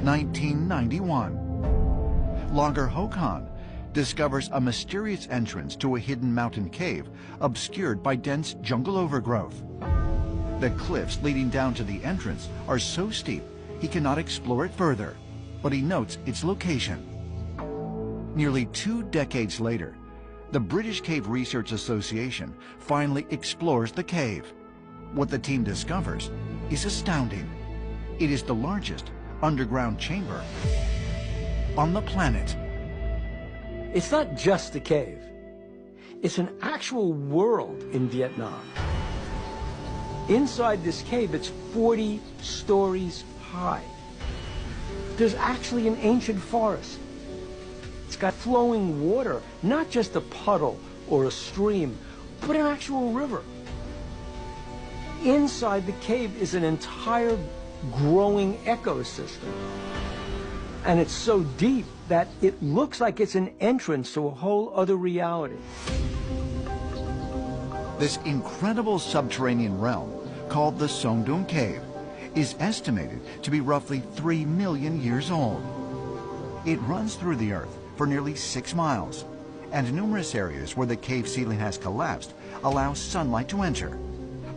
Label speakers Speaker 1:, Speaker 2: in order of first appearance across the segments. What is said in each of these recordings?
Speaker 1: 1991. Logger Hokan discovers a mysterious entrance to a hidden mountain cave obscured by dense jungle overgrowth. The cliffs leading down to the entrance are so steep he cannot explore it further, but he notes its location. Nearly 2 decades later, the British Cave Research Association finally explores the cave. What the team discovers is astounding. It is the largest underground chamber on the planet.
Speaker 2: It's not just a cave. It's an actual world in Vietnam. Inside this cave, it's 40 stories high. There's actually an ancient forest. It's got flowing water, not just a puddle or a stream, but an actual river. Inside the cave is an entire growing ecosystem. And it's so deep that it looks like it's an entrance to a whole other reality.
Speaker 1: This incredible subterranean realm, called the Son Doong Cave, is estimated to be roughly 3 million years old. It runs through the earth for nearly 6 miles, and numerous areas where the cave ceiling has collapsed allow sunlight to enter,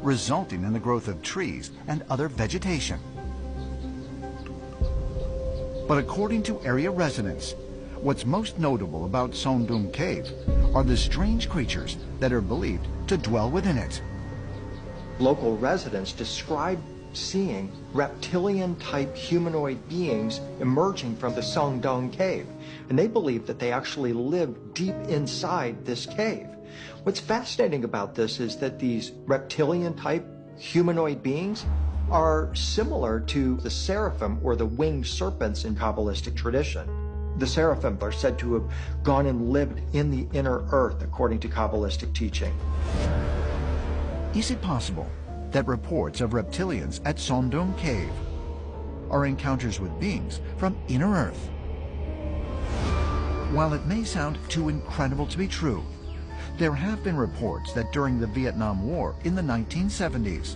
Speaker 1: resulting in the growth of trees and other vegetation. But according to area residents, what's most notable about Son Doong Cave are the strange creatures that are believed to dwell within it.
Speaker 3: Local residents describe seeing reptilian-type humanoid beings emerging from the Son Doong Cave, and they believe that they actually live deep inside this cave. What's fascinating about this is that these reptilian-type humanoid beings are similar to the seraphim or the winged serpents in Kabbalistic tradition. The seraphim are said to have gone and lived in the inner earth according to Kabbalistic teaching.
Speaker 1: Is it possible that reports of reptilians at Son Doong Cave are encounters with beings from inner earth? While it may sound too incredible to be true, there have been reports that during the Vietnam War in the 1970s,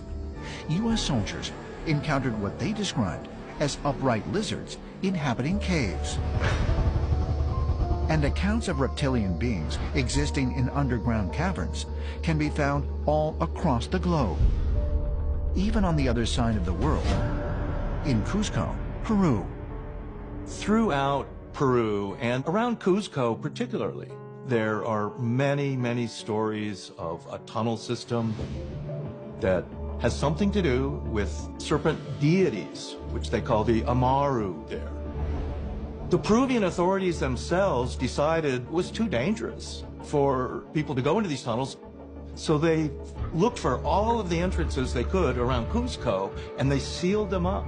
Speaker 1: U.S. soldiers encountered what they described as upright lizards inhabiting caves. And accounts of reptilian beings existing in underground caverns can be found all across the globe, even on the other side of the world, in Cuzco, Peru.
Speaker 4: Throughout Peru and around Cuzco particularly, there are many, many stories of a tunnel system that has something to do with serpent deities, which they call the Amaru there. The Peruvian authorities themselves decided it was too dangerous for people to go into these tunnels, so they looked for all of the entrances they could around Cuzco, and they sealed them up.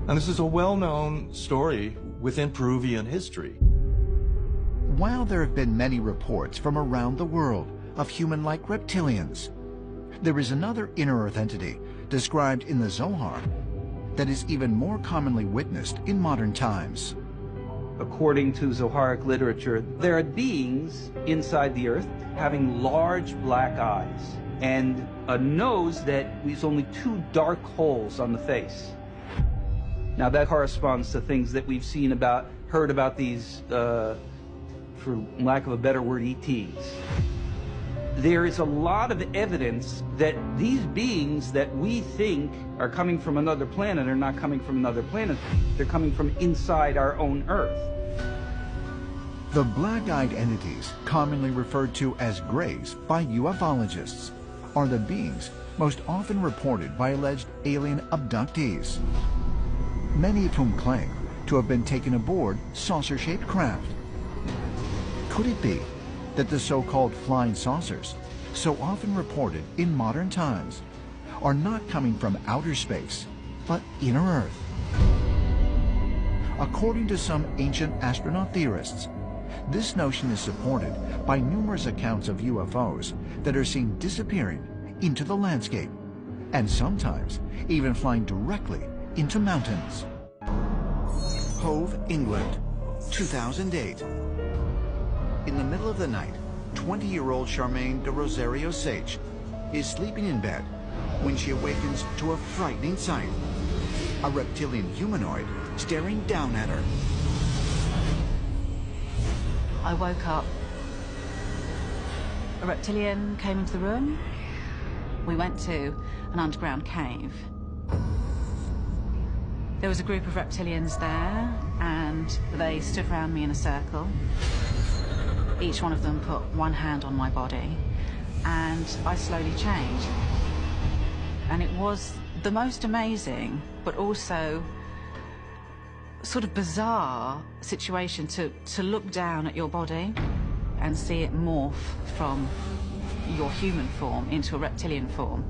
Speaker 4: And this is a well-known story within Peruvian history.
Speaker 1: While there have been many reports from around the world of human-like reptilians, there is another inner earth entity described in the Zohar that is even more commonly witnessed in modern times.
Speaker 5: According to Zoharic literature, there are beings inside the earth having large black eyes and a nose that leaves only 2 dark holes on the face. Now that corresponds to things that we've heard about these, for lack of a better word, ETs. There is a lot of evidence that these beings that we think are coming from another planet are not coming from another planet. They're coming from inside our own Earth.
Speaker 1: The black-eyed entities, commonly referred to as greys by ufologists, are the beings most often reported by alleged alien abductees, many of whom claim to have been taken aboard saucer-shaped craft. Could it be that the so-called flying saucers, so often reported in modern times, are not coming from outer space, but inner Earth? According to some ancient astronaut theorists, this notion is supported by numerous accounts of UFOs that are seen disappearing into the landscape, and sometimes even flying directly into mountains. Hove, England, 2008. In the middle of the night, 20-year-old Charmaine de Rosario Sage is sleeping in bed when she awakens to a frightening sight. a reptilian humanoid staring down at her.
Speaker 6: I woke up. A reptilian came into the room. We went to an underground cave. There was a group of reptilians there, and they stood around me in a circle. Each one of them put one hand on my body, and I slowly changed. And it was the most amazing, but also sort of bizarre situation to look down at your body and see it morph from your human form into a reptilian form.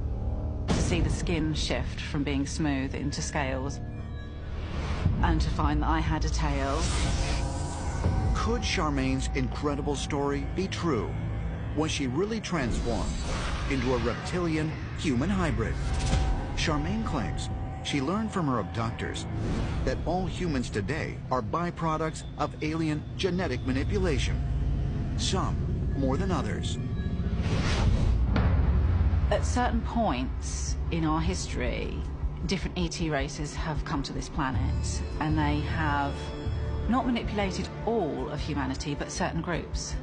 Speaker 6: To see the skin shift from being smooth into scales. And to find that I had a tail.
Speaker 1: Could Charmaine's incredible story be true? Was she really transformed into a reptilian-human hybrid? Charmaine claims she learned from her abductors that all humans today are byproducts of alien genetic manipulation. Some more than others.
Speaker 6: At certain points in our history, different ET races have come to this planet, and they have not manipulated all of humanity, but certain groups.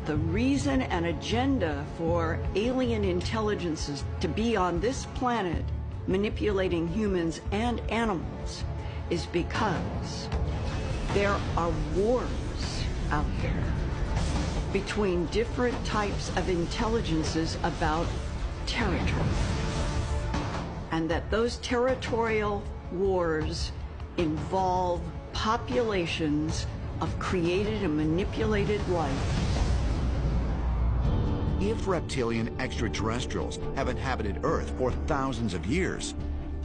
Speaker 7: The reason and agenda for alien intelligences to be on this planet manipulating humans and animals is because there are wars out there between different types of intelligences about territory. And that those territorial wars involve populations of created and manipulated life.
Speaker 1: If reptilian extraterrestrials have inhabited Earth for thousands of years,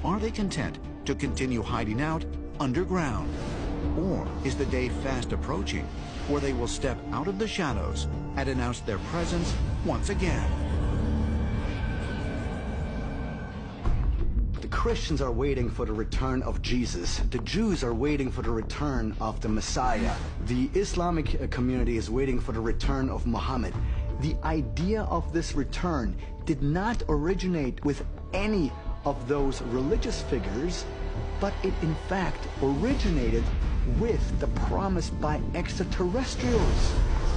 Speaker 1: are they content to continue hiding out underground? Or is the day fast approaching where they will step out of the shadows and announce their presence once again?
Speaker 8: The Christians are waiting for the return of Jesus. The Jews are waiting for the return of the Messiah. The Islamic community is waiting for the return of Muhammad. The idea of this return did not originate with any of those religious figures, but it in fact originated with the promise by extraterrestrials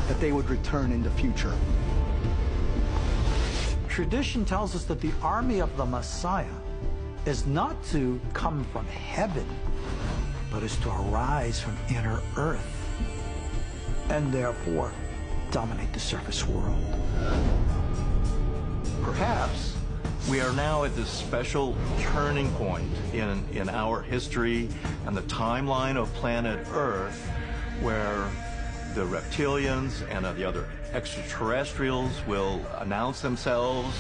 Speaker 8: that they would return in the future.
Speaker 9: Tradition tells us that the army of the Messiah is not to come from heaven, but is to arise from inner earth, and therefore dominate the surface world.
Speaker 4: Perhaps we are now at this special turning point in our history and the timeline of planet Earth, where the reptilians and the other extraterrestrials will announce themselves.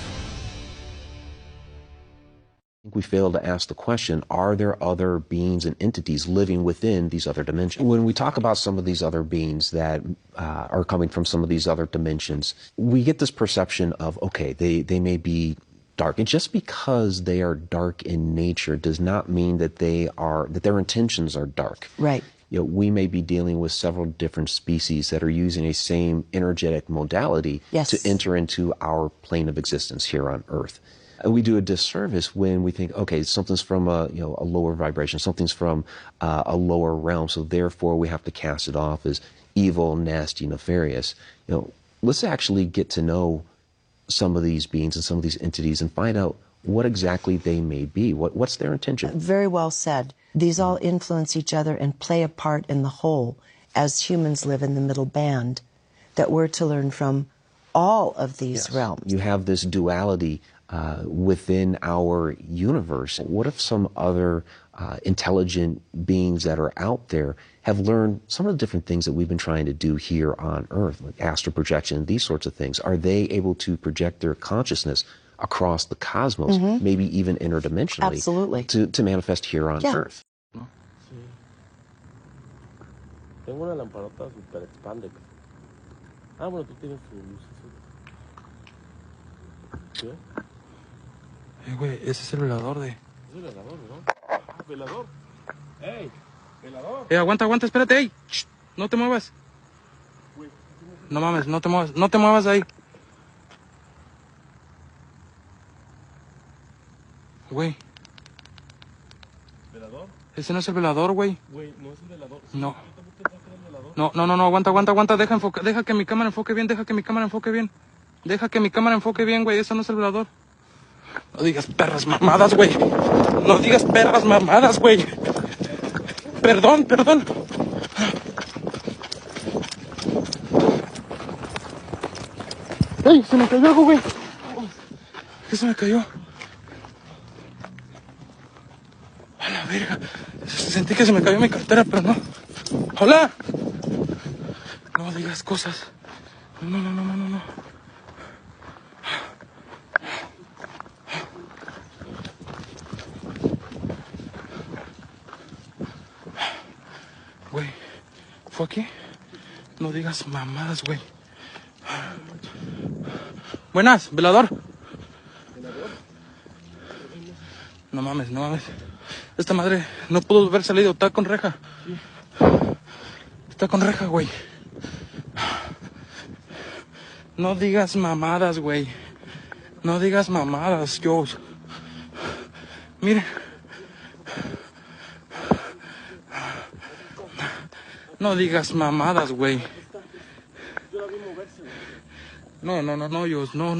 Speaker 10: We fail to ask the question, are there other beings and entities living within these other dimensions? When we talk about some of these other beings that are coming from some of these other dimensions, we get this perception of, okay, they may be dark. And just because they are dark in nature does not mean that their intentions are dark.
Speaker 11: Right.
Speaker 10: You know, we may be dealing with several different species that are using a same energetic modality to enter into our plane of existence here on Earth. And we do a disservice when we think, okay, something's from a lower vibration, something's from a lower realm, so therefore we have to cast it off as evil, nasty, nefarious. Let's actually get to know some of these beings and some of these entities and find out what exactly they may be. What's their intention?
Speaker 11: Very well said. These all influence each other and play a part in the whole, as humans live in the middle band, that we're to learn from all of these realms.
Speaker 10: You have this duality within our universe. What if some other intelligent beings that are out there have learned some of the different things that we've been trying to do here on Earth, like astral projection, these sorts of things? Are they able to project their consciousness across the cosmos, maybe even interdimensionally,
Speaker 11: absolutely,
Speaker 10: to manifest here on Earth?
Speaker 12: Tengo una lamparota super expande. Ah, bueno, tú tienes tu luz azul. ¿Qué?
Speaker 13: Güey, ese es el velador de...
Speaker 12: Es el velador, ¿no? Ah, velador. ¡Ey! Velador.
Speaker 13: Aguanta, espérate, ey. Shh, no te muevas. No mames, no te muevas de ahí. Güey. Ese no es el velador, güey.
Speaker 12: Güey, no es el velador.
Speaker 13: No.
Speaker 12: Tú también pensaste que era el velador.
Speaker 13: No, aguanta. Deja que mi cámara enfoque bien, Deja que mi cámara enfoque bien, güey. Eso no es el velador. No digas perras mamadas, güey. Perdón. ¡Ey! Se me cayó algo, güey. ¿Qué se me cayó? A la verga. Sentí que se me cayó mi cartera, pero no. ¡Hola! No digas cosas. No. Güey, ¿fue aquí? No digas mamadas, güey. Buenas, velador. No mames. Esta madre no pudo haber salido, está con reja. Está con reja, güey. No digas mamadas, güey. No digas mamadas, Joe. Mire. No digas mamadas, güey. No, Joe. No.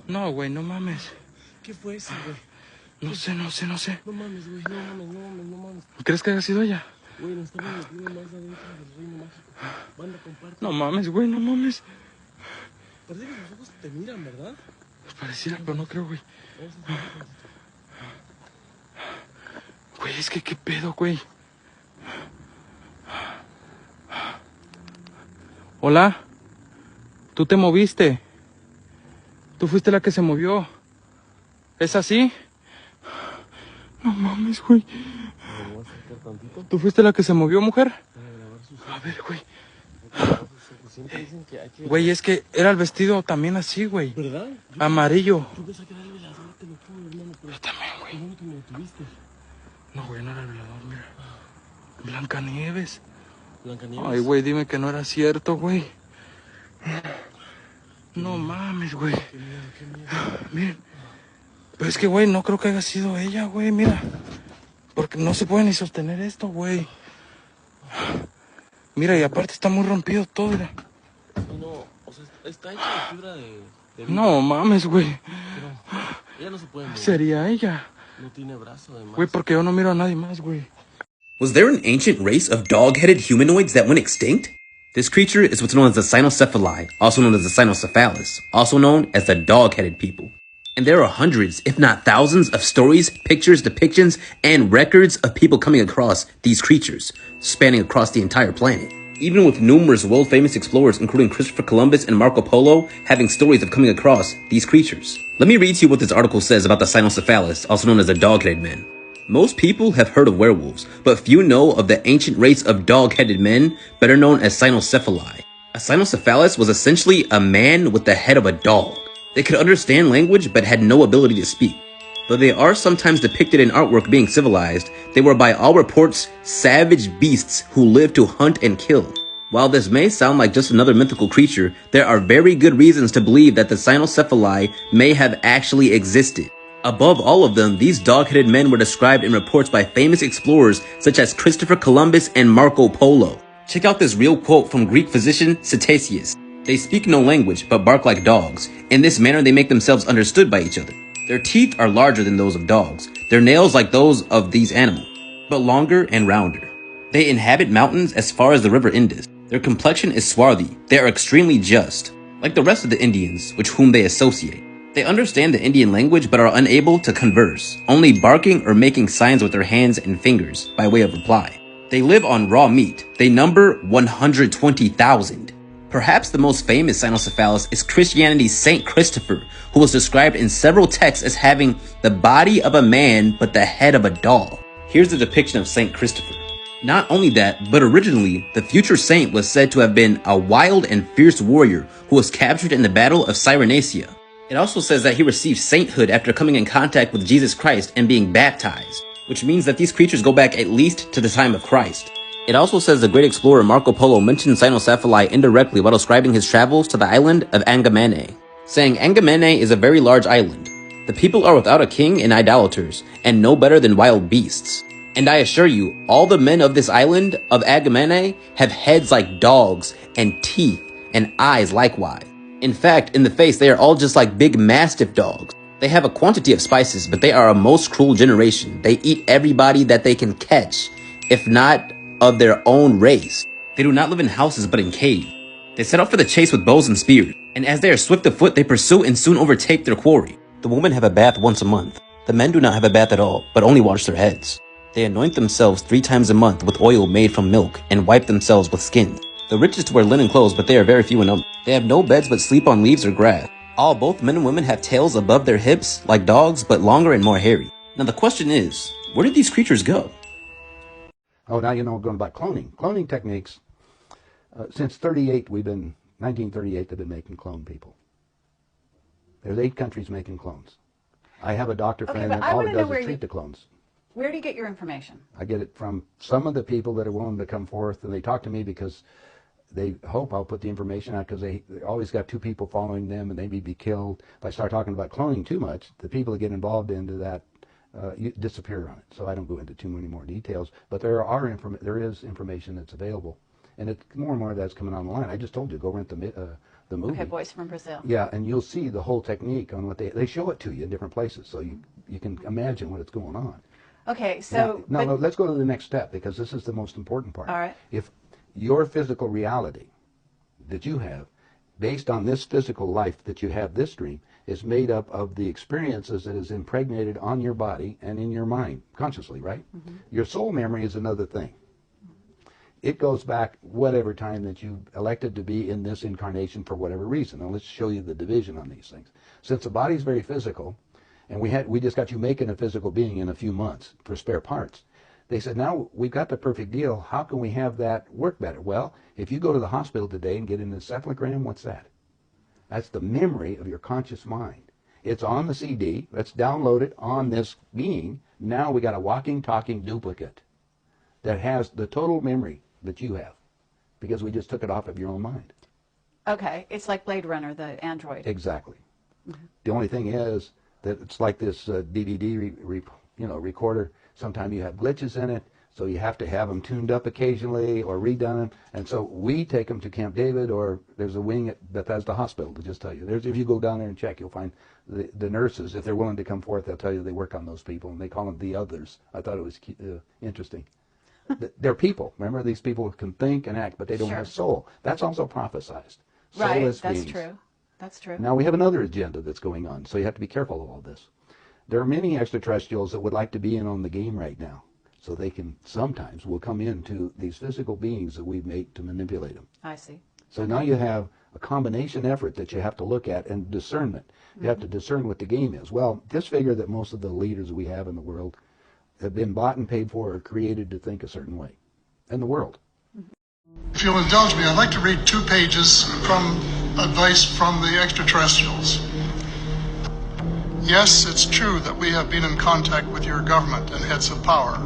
Speaker 13: No, güey, no mames.
Speaker 12: ¿Qué fue eso, güey?
Speaker 13: No sé.
Speaker 12: No mames, güey. No mames.
Speaker 13: ¿Crees que haya sido ella?
Speaker 12: Güey, nos estamos metiendo más adentro del reino mágico. Banda, comparte.
Speaker 13: No mames, güey, no mames.
Speaker 12: Parece que sus ojos te miran, ¿verdad?
Speaker 13: Pareciera, pero no creo, güey. Güey, es que qué pedo, güey. Hola. Tú te moviste. Tú fuiste la que se movió. ¿Es así? No mames, güey. ¿Tú fuiste la que se movió, mujer? A ver, güey. Güey, es que era el vestido también así, güey.
Speaker 12: ¿Verdad?
Speaker 13: Amarillo.
Speaker 12: Yo pensé que era el velador, te lo juro, hermano. Pero
Speaker 13: yo también, güey.
Speaker 12: Qué bueno que me detuviste.
Speaker 13: No, güey, no era el velador, mira. Blancanieves.
Speaker 12: Blancanieves.
Speaker 13: Ay, güey, dime que no era cierto, güey. No mames, güey.
Speaker 12: Qué miedo.
Speaker 13: Miren. Pero es que, güey, no creo que haya sido ella, güey, mira. Porque no se puede ni sostener esto, güey. Mira, y aparte está muy rompido todo, mira.
Speaker 12: No, o sea, está hecha de fibra de
Speaker 13: No mames, güey.
Speaker 12: Pero ella no se puede mover.
Speaker 13: Sería ella.
Speaker 12: No tiene brazo, además.
Speaker 13: Güey, porque yo no miro a nadie más, güey.
Speaker 14: Was there an ancient race of dog-headed humanoids that went extinct? This creature is what's known as the cynocephali, also known as the cynocephalus, also known as the dog-headed people. And there are hundreds, if not thousands, of stories, pictures, depictions, and records of people coming across these creatures, spanning across the entire planet. Even with numerous world-famous explorers, including Christopher Columbus and Marco Polo, having stories of coming across these creatures. Let me read to you what this article says about the cynocephalus, also known as the dog-headed men. Most people have heard of werewolves, but few know of the ancient race of dog-headed men, better known as cynocephali. A cynocephalus was essentially a man with the head of a dog. They could understand language, but had no ability to speak. Though they are sometimes depicted in artwork being civilized, they were by all reports savage beasts who lived to hunt and kill. While this may sound like just another mythical creature, there are very good reasons to believe that the cynocephali may have actually existed. Above all of them, these dog-headed men were described in reports by famous explorers such as Christopher Columbus and Marco Polo. Check out this real quote from Greek physician Ctesias. They speak no language, but bark like dogs. In this manner, they make themselves understood by each other. Their teeth are larger than those of dogs, their nails like those of these animals, but longer and rounder. They inhabit mountains as far as the river Indus. Their complexion is swarthy. They are extremely just, like the rest of the Indians, with whom they associate. They understand the Indian language but are unable to converse, only barking or making signs with their hands and fingers by way of reply. They live on raw meat. They number 120,000. Perhaps the most famous cynocephalus is Christianity's Saint Christopher, who was described in several texts as having the body of a man but the head of a dog. Here's the depiction of Saint Christopher. Not only that, but originally, the future saint was said to have been a wild and fierce warrior who was captured in the Battle of Cyrenaica. It also says that he received sainthood after coming in contact with Jesus Christ and being baptized, which means that these creatures go back at least to the time of Christ. It also says the great explorer Marco Polo mentioned cynocephali indirectly while describing his travels to the island of Angamene, saying Angamene is a very large island. The people are without a king and idolaters, and no better than wild beasts. And I assure you, all the men of this island of Agamemnon have heads like dogs, and teeth, and eyes likewise. In fact, in the face, they are all just like big mastiff dogs. They have a quantity of spices, but they are a most cruel generation. They eat everybody that they can catch, if not of their own race. They do not live in houses, but in caves. They set out for the chase with bows and spears, and as they are swift of foot, they pursue and soon overtake their quarry. The women have a bath once a month. The men do not have a bath at all, but only wash their heads. They anoint themselves 3 times a month with oil made from milk, and wipe themselves with skins. The richest wear linen clothes, but they are very few in number. They have no beds, but sleep on leaves or grass. All, both men and women, have tails above their hips, like dogs, but longer and more hairy. Now the question is, where did these creatures go?
Speaker 15: Oh, now you know going about cloning. Cloning techniques, since 1938, they've been making clone people. There's 8 countries making clones. I have a doctor friend that all it does is treat the clones.
Speaker 6: Where do you get your information?
Speaker 15: I get it from some of the people that are willing to come forth, and they talk to me because they hope I'll put the information out, because they always got 2 people following them, and they may be killed. If I start talking about cloning too much, the people that get involved into that disappear on it. So I don't go into too many more details, but there is information that's available, and it's more and more of that's coming on the line. I just told you, go rent the movie.
Speaker 6: Okay, Boys from Brazil.
Speaker 15: Yeah, and you'll see the whole technique on what they show it to you in different places, so you can imagine what it's going on.
Speaker 6: Okay, so...
Speaker 15: Now, let's go to the next step, because this is the most important part.
Speaker 6: All right.
Speaker 15: If your physical reality that you have, based on this physical life that you have, this dream, is made up of the experiences that is impregnated on your body and in your mind, consciously, right? Mm-hmm. Your soul memory is another thing. It goes back whatever time that you elected to be in this incarnation for whatever reason. Now let's show you the division on these things. Since the body's very physical, and we just got you making a physical being in a few months for spare parts. They said, now we've got the perfect deal. How can we have that work better? Well, if you go to the hospital today and get an encephalogram, what's that? That's the memory of your conscious mind. It's on the CD. Let's download it on this being. Now we got a walking, talking duplicate that has the total memory that you have, because we just took it off of your own mind.
Speaker 6: Okay, it's like Blade Runner, the android.
Speaker 15: Exactly. Mm-hmm. The only thing is that it's like this DVD recorder. Sometimes you have glitches in it, so you have to have them tuned up occasionally or redone them. And so we take them to Camp David, or there's a wing at Bethesda Hospital to just tell you. If you go down there and check, you'll find the nurses, if they're willing to come forth, they'll tell you they work on those people, and they call them the others. I thought it was interesting. They're people. Remember, these people can think and act, but they don't have soul. That's also prophesized.
Speaker 6: Right, that's true. That's true.
Speaker 15: Now we have another agenda that's going on, so you have to be careful of all this. There are many extraterrestrials that would like to be in on the game right now, so they can sometimes will come into these physical beings that we've made to manipulate them.
Speaker 6: I see.
Speaker 15: So now you have a combination effort that you have to look at, and discernment. You have to discern what the game is. Well, just figure that most of the leaders we have in the world have been bought and paid for or created to think a certain way in the world.
Speaker 16: If you'll indulge me, I'd like to read 2 pages from advice from the extraterrestrials. Yes, it's true that we have been in contact with your government and heads of power.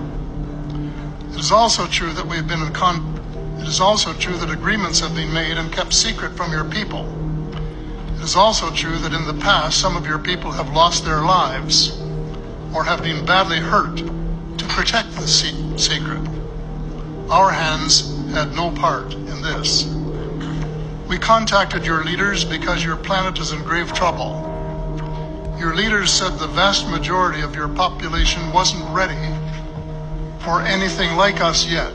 Speaker 16: It is also true that we've been It is also true that agreements have been made and kept secret from your people. It is also true that in the past some of your people have lost their lives or have been badly hurt to protect the secret. Our hands had no part in this. We contacted your leaders because your planet is in grave trouble. Your leaders said the vast majority of your population wasn't ready for anything like us yet.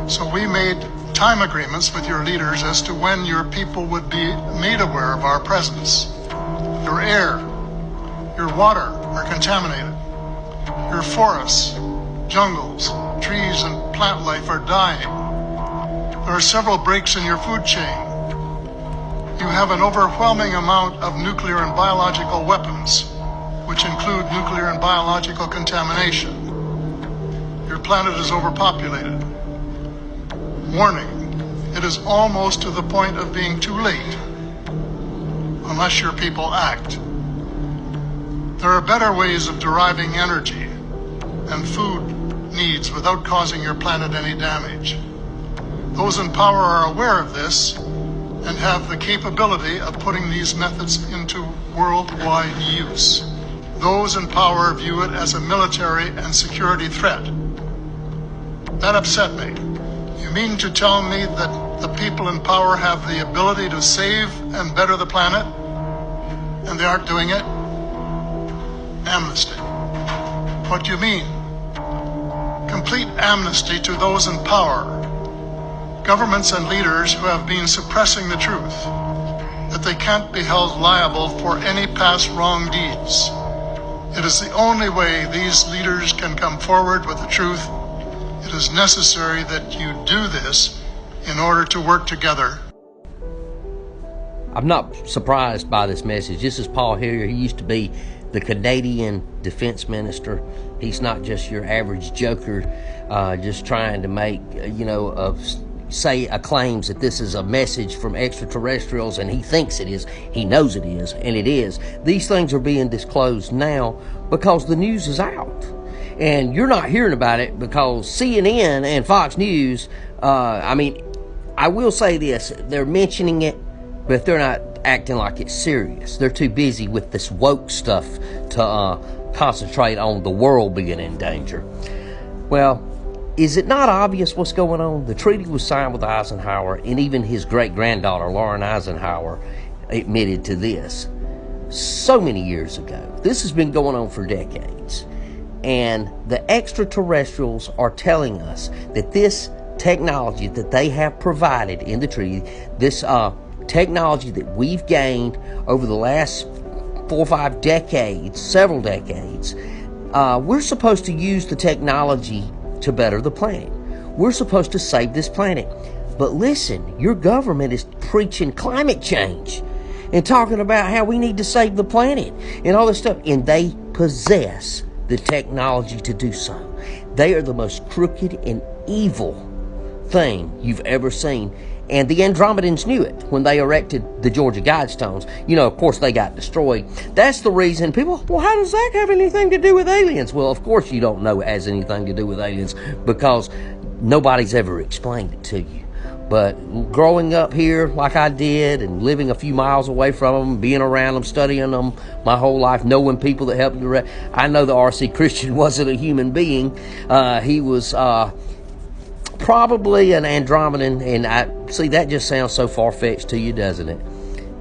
Speaker 16: So we made time agreements with your leaders as to when your people would be made aware of our presence. Your air, your water are contaminated. Your forests, jungles, trees, and plant life are dying. There are several breaks in your food chain. You have an overwhelming amount of nuclear and biological weapons, which include nuclear and biological contamination. Your planet is overpopulated. Warning, it is almost to the point of being too late, unless your people act. There are better ways of deriving energy and food needs without causing your planet any damage. Those in power are aware of this and have the capability of putting these methods into worldwide use. those in power view it as a military and security threat. That upset me. You mean to tell me that the people in power have the ability to save and better the planet, and they aren't doing it? Amnesty. What do you mean? Complete amnesty to those in power, governments and leaders who have been suppressing the truth, that they can't be held liable for any past wrong deeds. It is the only way these leaders can come forward with the truth. It is necessary that you do this in order to work together.
Speaker 17: I'm not surprised by this message. This is Paul Hillier. He used to be the Canadian defense minister. He's not just your average joker, just trying to make, say claims that this is a message from extraterrestrials, and he thinks it is. He knows it is, and it is. These things are being disclosed now because the news is out. And you're not hearing about it because CNN and Fox News, I will say this, they're mentioning it, but they're not acting like it's serious. They're too busy with this woke stuff to concentrate on the world being in danger. Well, is it not obvious what's going on? The treaty was signed with Eisenhower, and even his great-granddaughter, Lauren Eisenhower, admitted to this so many years ago. This has been going on for decades. And the extraterrestrials are telling us that this technology that they have provided in the treaty, this technology that we've gained over the last 4 or 5 decades, several decades, we're supposed to use the technology to better the planet. We're supposed to save this planet. But listen, your government is preaching climate change and talking about how we need to save the planet and all this stuff. And they possess the technology to do so. They are the most crooked and evil thing you've ever seen. And the Andromedans knew it when they erected the Georgia Guidestones. Of course, they got destroyed. That's the reason people, well, how does that have anything to do with aliens? Well, of course you don't know it has anything to do with aliens because nobody's ever explained it to you. But growing up here like I did and living a few miles away from them, being around them, studying them my whole life, knowing people that helped you, I know the R.C. Christian wasn't a human being. He was probably an Andromedan, and that just sounds so far-fetched to you, doesn't it?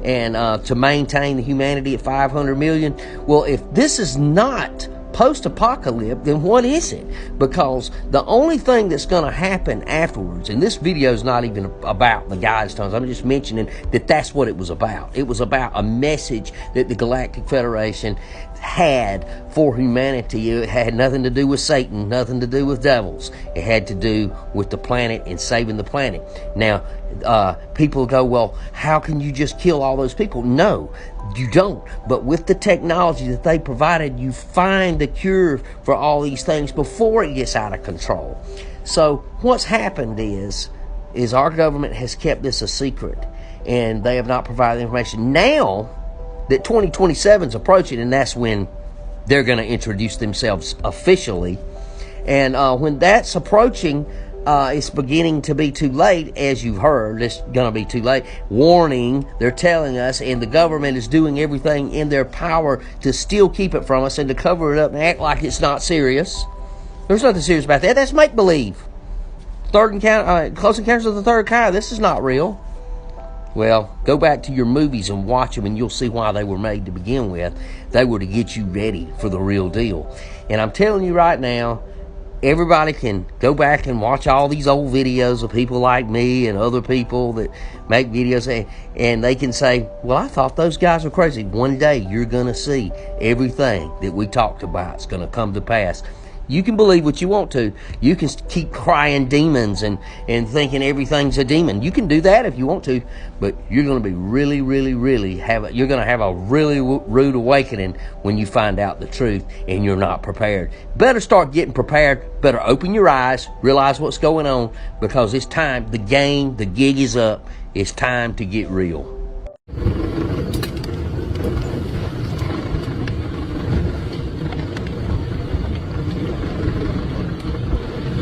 Speaker 17: And to maintain the humanity at 500 million, well, if this is not post-apocalypse, then what is it? Because the only thing that's going to happen afterwards, and this video is not even about the Guidestones, I'm just mentioning that that's what it was about. It was about a message that the Galactic Federation had for humanity. It had nothing to do with Satan, nothing to do with devils. It had to do with the planet and saving the planet. Now, people go, well, how can you just kill all those people? No, you don't. But with the technology that they provided, you find the cure for all these things before it gets out of control. So what's happened is our government has kept this a secret, and they have not provided the information. Now that 2027 is approaching, and that's when they're going to introduce themselves officially. And when that's approaching, it's beginning to be too late, as you've heard. It's going to be too late. Warning, they're telling us, and the government is doing everything in their power to still keep it from us and to cover it up and act like it's not serious. There's nothing serious about that. That's make-believe. Close Encounters of the Third Kind. This is not real. Well, go back to your movies and watch them, and you'll see why they were made to begin with. They were to get you ready for the real deal. And I'm telling you right now, everybody can go back and watch all these old videos of people like me and other people that make videos, and they can say, well, I thought those guys were crazy. One day you're going to see everything that we talked about is going to come to pass. You can believe what you want to. You can keep crying demons and thinking everything's a demon. You can do that if you want to, but you're going to be really you're going to have a really rude awakening when you find out the truth and you're not prepared. Better start getting prepared. Better open your eyes, realize what's going on, because it's time. The gig is up. It's time to get real.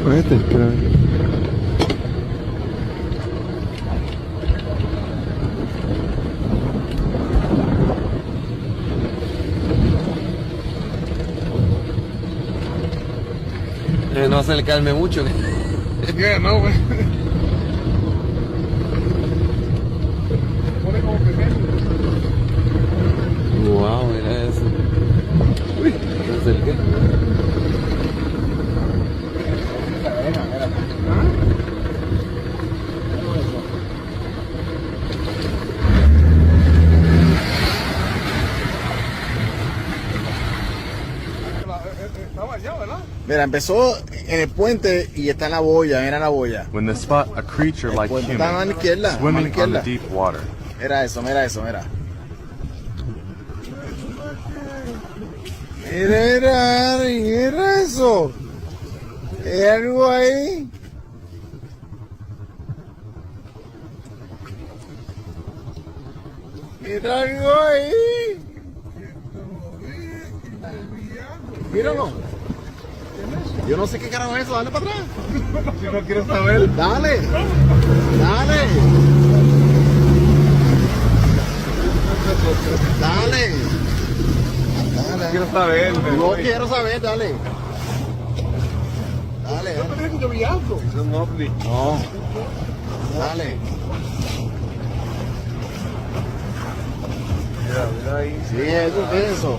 Speaker 18: I think No acercarme mucho.
Speaker 13: Yeah, no, güey.
Speaker 18: Wow, mira eso. Uy, me acerqué.
Speaker 19: Mira, empezó en el puente y está en la boya, mira la boya.
Speaker 20: When they spot a creature like
Speaker 19: Está a mano
Speaker 20: human
Speaker 19: izquierda,
Speaker 20: swimming
Speaker 19: mano
Speaker 20: on the
Speaker 19: izquierda.
Speaker 20: deep water.
Speaker 19: Mira eso, mira eso, mira. Mira eso. ¿Hay algo ahí? Mira algo ahí. Míralo. Yo no sé qué carajo es eso, dale para atrás.
Speaker 13: Si no quieres saber.
Speaker 19: Dale. Dale. Dale.
Speaker 13: No quiero saber.
Speaker 19: No quiero saber, dale. Dale.
Speaker 13: Es un ovni.
Speaker 19: No. Dale.
Speaker 13: Mira ahí.
Speaker 19: Sí, eso es eso.